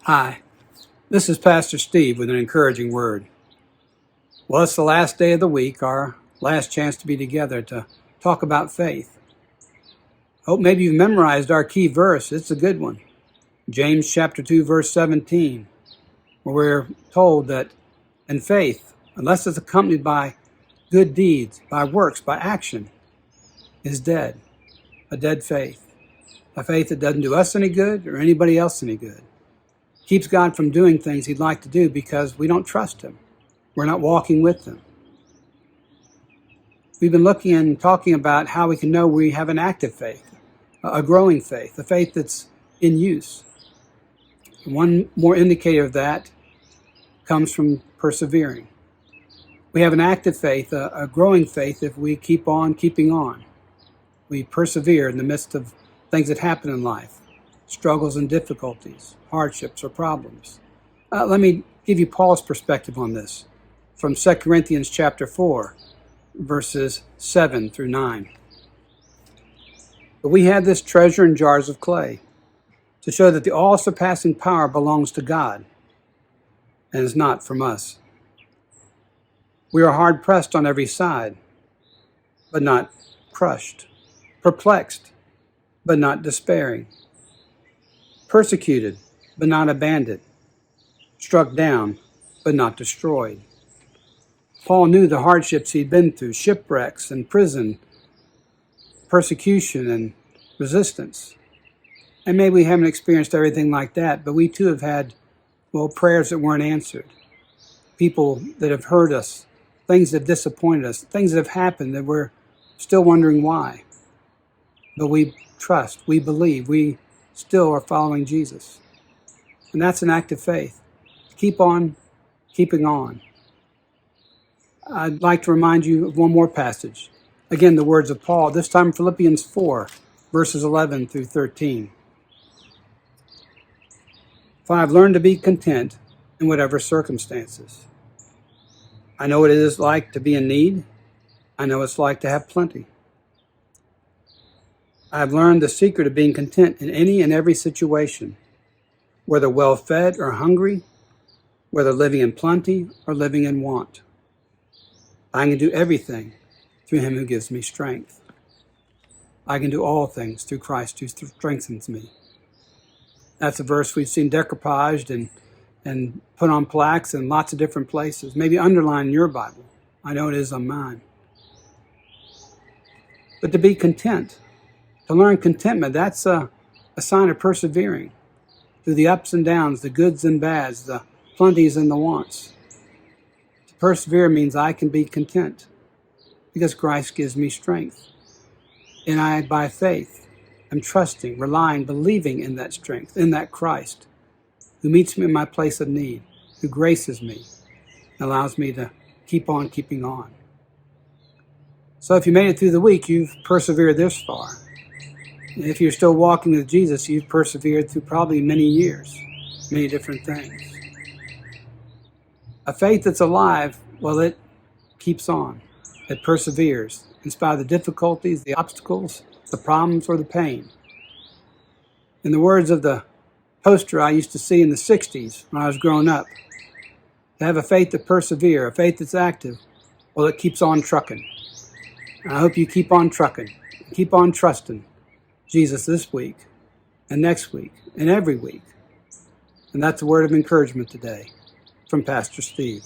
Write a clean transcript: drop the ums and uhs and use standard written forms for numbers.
Hi, this is Pastor Steve with an encouraging word. Well, it's the last day of the week, our last chance to be together to talk about faith. Hope maybe you've memorized our key verse. It's a good one. James chapter 2, verse 17, where we're told that in faith, unless it's accompanied by good deeds, by works, by action, is dead. A dead faith. A faith that doesn't do us any good or anybody else any good. Keeps God from doing things he'd like to do because we don't trust him. We're not walking with him. We've been looking and talking about how we can know we have an active faith, a growing faith, a faith that's in use. One more indicator of that comes from persevering. We have an active faith, a growing faith if we keep on keeping on. We persevere in the midst of things that happen in life, struggles and difficulties, hardships or problems. Let me give you Paul's perspective on this from 2 Corinthians chapter 4, verses 7 through 9. But we have this treasure in jars of clay to show that the all-surpassing power belongs to God and is not from us. We are hard-pressed on every side, but not crushed, perplexed, but not despairing, persecuted, but not abandoned, struck down, but not destroyed. Paul knew the hardships he'd been through, shipwrecks and prison, persecution and resistance. And maybe we haven't experienced everything like that, but we too have had, prayers that weren't answered, people that have hurt us, things that have disappointed us, things that have happened that we're still wondering why. But we trust, we believe, we still are following Jesus. And that's an act of faith. Keep on keeping on. I'd like to remind you of one more passage. Again, the words of Paul, this time Philippians 4, verses 11 through 13. For I have learned to be content in whatever circumstances. I know what it is like to be in need. I know what it's like to have plenty. I have learned the secret of being content in any and every situation, whether well-fed or hungry, whether living in plenty or living in want. I can do everything through him who gives me strength. I can do all things through Christ who strengthens me. That's a verse we've seen decoupaged and put on plaques in lots of different places, maybe underlined in your Bible. I know it is on mine. But to be content, to learn contentment, that's a sign of persevering through the ups and downs, the goods and bads, the plenties and the wants. To persevere means I can be content because Christ gives me strength. And I, by faith, am trusting, relying, believing in that strength, in that Christ who meets me in my place of need, who graces me, and allows me to keep on keeping on. So if you made it through the week, you've persevered this far. And if you're still walking with Jesus, you've persevered through probably many years, many different things. A faith that's alive, it keeps on. It perseveres in spite of the difficulties, the obstacles, the problems, or the pain. In the words of the poster I used to see in the 60s when I was growing up, to have a faith that perseveres, a faith that's active, it keeps on trucking. And I hope you keep on trucking, keep on trusting Jesus this week and next week and every week. And that's a word of encouragement today from Pastor Steve.